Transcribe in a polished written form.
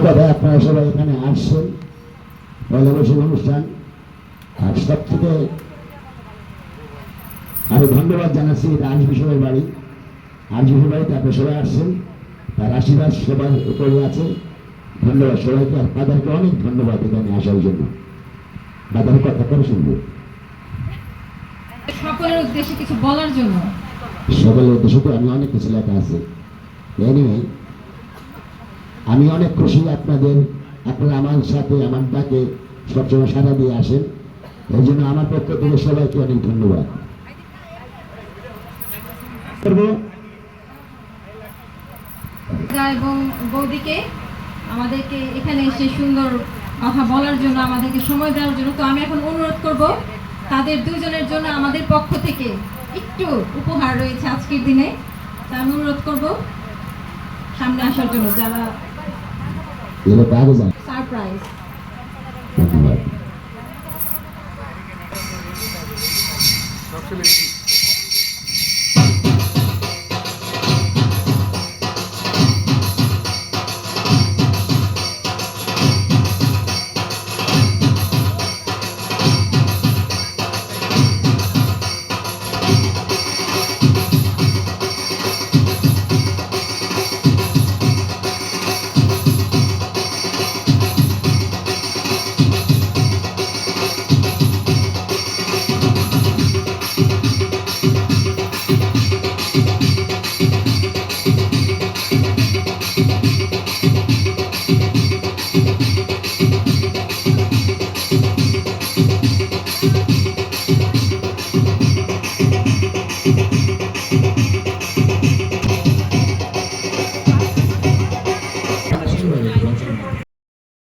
কথা, আপনারা সবাই এখানে আসছেন পয়লা বৈশাখ অনুষ্ঠান। আর সব থেকে আমি ধন্যবাদ জানাচ্ছি, এটা আজ বিষয়ের বাড়ি, আজ বিষয়ের বাড়িতে আপনি সবাই আসছেন, তার আশীর্বাদ সবার উপরে আছে। ধন্যবাদ সবাইকে, আর তাদেরকে অনেক ধন্যবাদ এখানে আসার জন্য। তাদের কথা করে শুনবো সকলের উদ্দেশ্যে কিছু বলার জন্য। সকলের উদ্দেশ্যে তো আমি অনেক কিছু লেখা আছে। এনিওয়ে, আমি অনেক খুশি আপনারা আমার সাথে আমার ডাকে সবসময় সাড়া দিয়ে আসেন। এই জন্য আমার পক্ষ থেকে সবাইকে অনেক ধন্যবাদ। এবং বৌদিকে আমাদেরকে এখানে এসে সুন্দর কথা বলার জন্য, আমাদেরকে সময় দেওয়ার জন্য। তো আমি এখন অনুরোধ করব তাদের দুজনের জন্য আমাদের পক্ষ থেকে একটু উপহার রয়েছে আজকের দিনে। তা আমি অনুরোধ করব সামনে আসার জন্য, যারা সারপ্রাইজ। ধন্যবাদ।